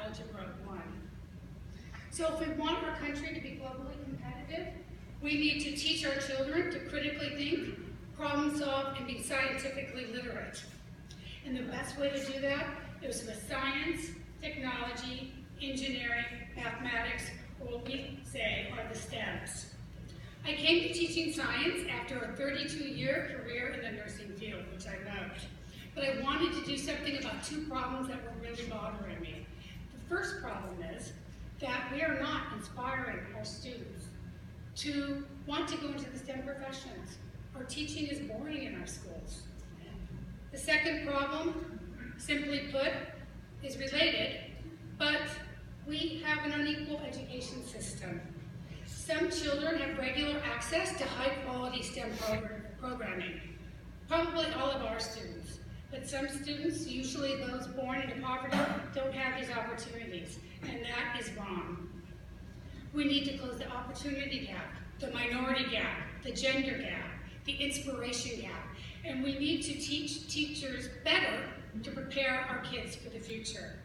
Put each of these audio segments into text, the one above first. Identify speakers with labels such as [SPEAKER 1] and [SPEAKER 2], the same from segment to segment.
[SPEAKER 1] Algebra 1. So if we want our country to be globally competitive, we need to teach our children to critically think, problem solve, and be scientifically literate. And the best way to do that is with science, technology, engineering, mathematics, or what we say are the STEMs. I came to teaching science after a 32-year career in the nursing field, which I loved. But I wanted to do something about two problems that were really bothering me. The first problem is that we are not inspiring our students to want to go into the STEM professions. Our teaching is boring in our schools. The second problem, simply put, is related, but we have an unequal education system. Some children have regular access to high-quality STEM programming, probably all of our students. But some students, usually those born into poverty, don't have these opportunities, and that is wrong. We need to close the opportunity gap, the minority gap, the gender gap, the inspiration gap, and we need to teach teachers better to prepare our kids for the future.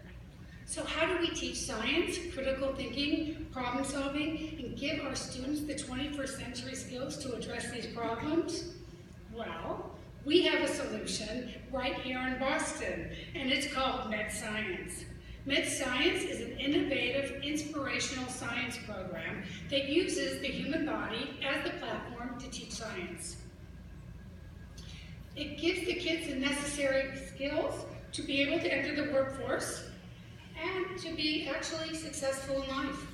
[SPEAKER 1] So how do we teach science, critical thinking, problem solving, and give our students the 21st century skills to address these problems? Well, we have a solution right here in Boston, and it's called MedScience. MedScience is an innovative, inspirational science program that uses the human body as the platform to teach science. It gives the kids the necessary skills to be able to enter the workforce and to be actually successful in life.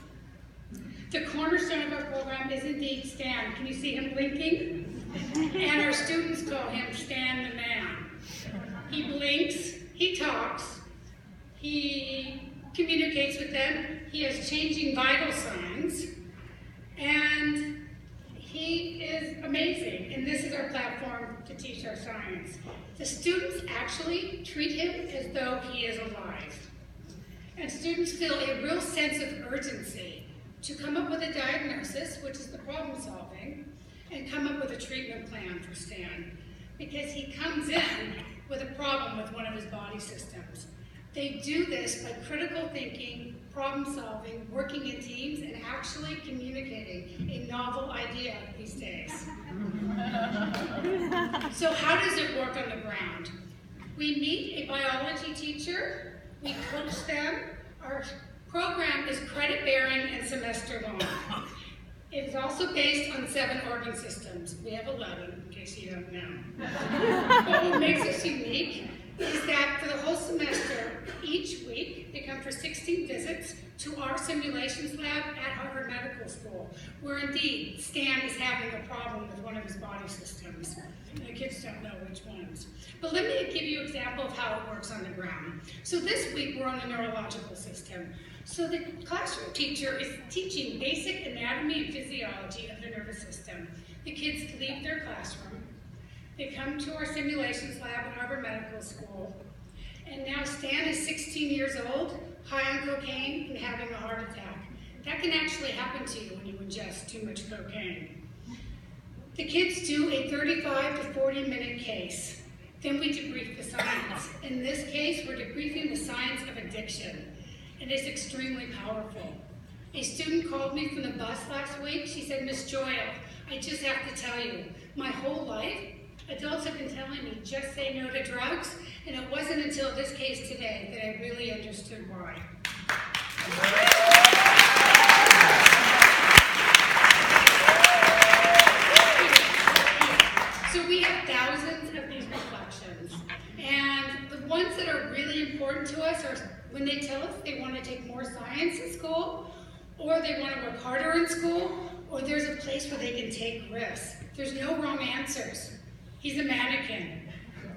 [SPEAKER 1] The cornerstone of our program is indeed Stan. Can you see him blinking? And our students call him Stan the Man. He blinks, he talks, he communicates with them, he has changing vital signs, and he is amazing. And this is our platform to teach our science. The students actually treat him as though he is alive. And students feel a real sense of urgency to come up with a diagnosis, which is the problem solving, and come up with a treatment plan for Stan. Because he comes in with a problem with one of his body systems. They do this by critical thinking, problem solving, working in teams, and actually communicating a novel idea these days. So how does it work on the ground? We meet a biology teacher, we coach them. Our program is credit-bearing and semester-long. It is also based on 7 organ systems. We have 11, in case you don't know. But what makes us unique is that for the whole semester, each week, they come for 16 visits to our simulations lab at Harvard Medical School, where indeed Stan is having a problem with one of his body systems. And the kids don't know which ones. But let me give you an example of how it works on the ground. So this week, we're on the neurological system. So the classroom teacher is teaching basic anatomy and physiology of the nervous system. The kids leave their classroom. They come to our simulations lab at Harvard Medical School. And now Stan is 16 years old, high on cocaine, and having a heart attack. That can actually happen to you when you ingest too much cocaine. The kids do a 35 to 40 minute case. Then we debrief the science. In this case, we're debriefing the science of addiction. And it's extremely powerful. A student called me from the bus last week. She said, Miss Joya, I just have to tell you, my whole life, adults have been telling me, just say no to drugs, and it wasn't until this case today that I really understood why. So we have thousands of these reflections, and the ones that are really important to us are when they tell us they want to take more science in school, or they want to work harder in school, or there's a place where they can take risks. There's no wrong answers. He's a mannequin.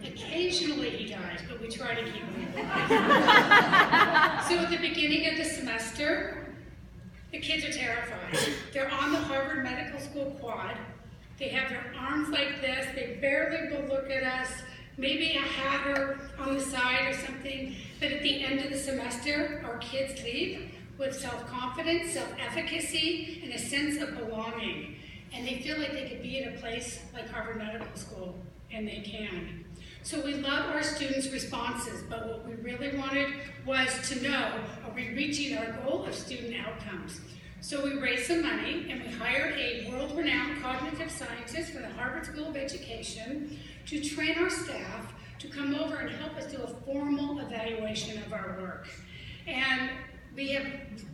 [SPEAKER 1] Occasionally he dies, but we try to keep him alive. So at the beginning of the semester, the kids are terrified. They're on the Harvard Medical School quad. They have their arms like this. They barely will look at us. Maybe a hat or on the side or something. But at the end of the semester, our kids leave with self-confidence, self-efficacy, and a sense of belonging. And they feel like they could be at a place like Harvard Medical School, and they can. So we love our students' responses, but what we really wanted was to know, are we reaching our goal of student outcomes? So we raised some money and we hired a world-renowned cognitive scientist from the Harvard School of Education to train our staff to come over and help us do a formal evaluation of our work. And we have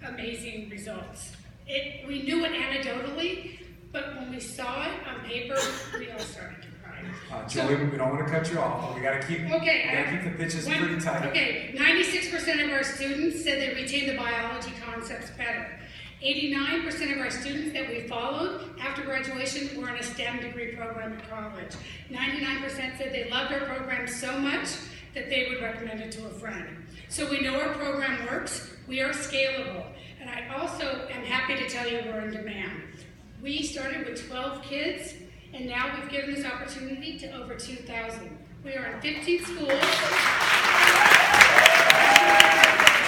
[SPEAKER 1] amazing results. We knew it anecdotally, but when we saw it on paper, we all started to cry.
[SPEAKER 2] Julie, we don't want to cut you off, but we got to keep the pitches pretty tight.
[SPEAKER 1] Okay, 96% of our students said they retained the biology concepts better. 89% of our students that we followed after graduation were in a STEM degree program at college. 99% said they loved our program so much that they would recommend it to a friend. So we know our program works, we are scalable, and I also am happy to tell you we're in demand. We started with 12 kids, and now we've given this opportunity to over 2,000. We are in 15 schools.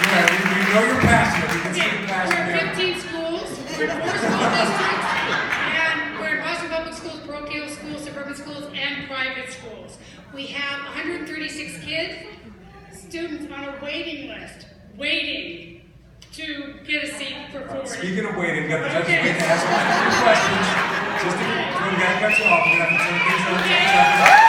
[SPEAKER 2] Yeah, we know you're passionate. We can see the passion
[SPEAKER 1] We're
[SPEAKER 2] there.
[SPEAKER 1] in 15 schools, we're in 4 school districts, and we're in Boston Public Schools, parochial schools, suburban schools, and private schools. We have 136 kids, students on a waiting list, waiting to get a seat for 40.
[SPEAKER 2] Speaking of waiting, we got the judges waiting to ask a few questions. Just to we got to cut you off. We're going to have to turn things over to the judges.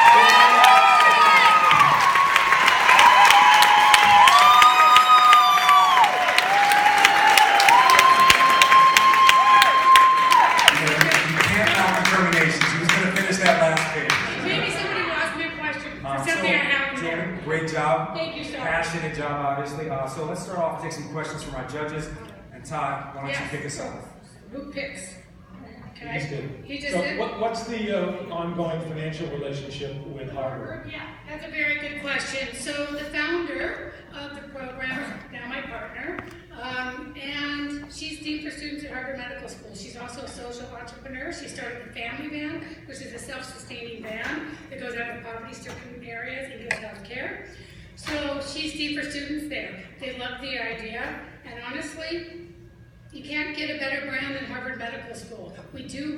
[SPEAKER 2] Great job.
[SPEAKER 1] Thank you, sir.
[SPEAKER 2] Passionate job, obviously. So let's start off and take some questions from our judges. And Todd, why don't you kick us off?
[SPEAKER 1] Who picks? Okay.
[SPEAKER 3] He's good.
[SPEAKER 1] He just
[SPEAKER 3] so
[SPEAKER 1] did?
[SPEAKER 3] what's the ongoing financial relationship with Harvard?
[SPEAKER 1] Yeah, that's a very good question. So the founder of the program, now my partner, and she's Dean for Students at Harvard Medical School. She's also a social entrepreneur. She started the Family Van, which is a self-sustaining van that goes out to poverty-stricken areas and gives health care. So she's Dean for Students there. They love the idea, and honestly, you can't get a better brand than Harvard Medical School. We do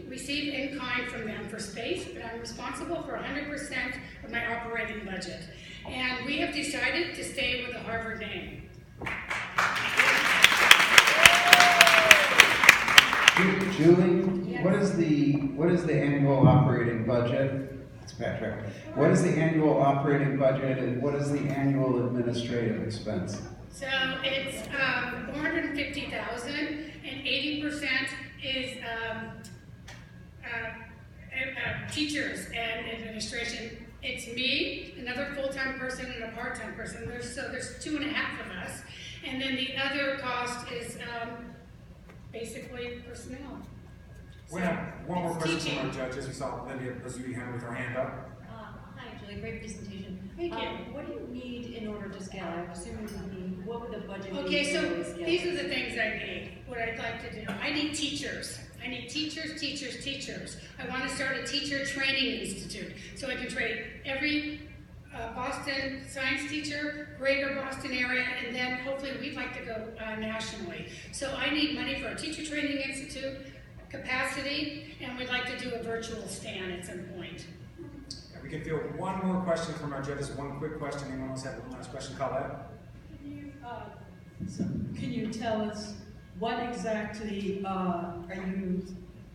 [SPEAKER 1] receive in-kind from them for space, but I'm responsible for 100% of my operating budget. And we have decided to stay with the Harvard name.
[SPEAKER 4] Julie,
[SPEAKER 1] Yes.
[SPEAKER 4] what is the annual operating budget? It's Patrick. What is the annual operating budget and what is the annual administrative expense?
[SPEAKER 1] So it's $450,000, and 80% is teachers and administration. It's me, another full-time person, and a part-time person. There's 2.5 of us, and then the other cost is basically personnel.
[SPEAKER 2] We have one more
[SPEAKER 1] It's
[SPEAKER 2] question
[SPEAKER 1] teaching.
[SPEAKER 2] from our judges. We saw Lydia Bazzuti with her hand up.
[SPEAKER 5] Hi, Julie. Great presentation.
[SPEAKER 1] Thank you.
[SPEAKER 5] What do you need in order to scale? I assume you would need, what would the budget be?
[SPEAKER 1] Okay,
[SPEAKER 5] in
[SPEAKER 1] so
[SPEAKER 5] order to scale?
[SPEAKER 1] these are the things I need, what I'd like to do. I need teachers. I need teachers, teachers, teachers. I want to start a teacher training institute so I can train every Boston science teacher, greater Boston area, and then hopefully we'd like to go nationally. So I need money for a teacher training institute, capacity, and we'd like to do a virtual stand at some point.
[SPEAKER 2] Okay, we can field one more question from our judges. One quick question. Anyone else have one last question? Colette?
[SPEAKER 6] Can you tell us what exactly how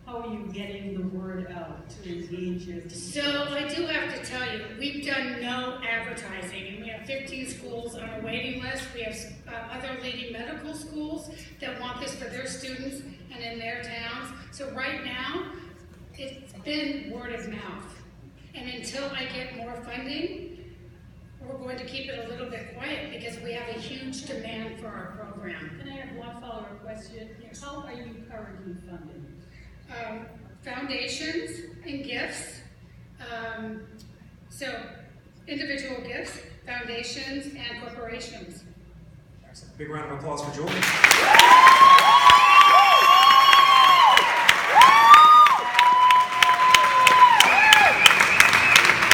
[SPEAKER 6] are you getting the word out to engage your
[SPEAKER 1] So I do have to tell you, we've done no advertising, and we have 15 schools on a waiting list. We have other leading medical schools that want this for their students and in their towns. So right now, it's been word of mouth. And until I get more funding, we're going to keep it a little bit quiet because we have a huge demand for our program.
[SPEAKER 6] Can I have one follow-up question?
[SPEAKER 1] Yes.
[SPEAKER 6] How are you currently funded?
[SPEAKER 1] Foundations and gifts. So individual gifts, foundations, and corporations.
[SPEAKER 2] Excellent. Big round of applause for Julie.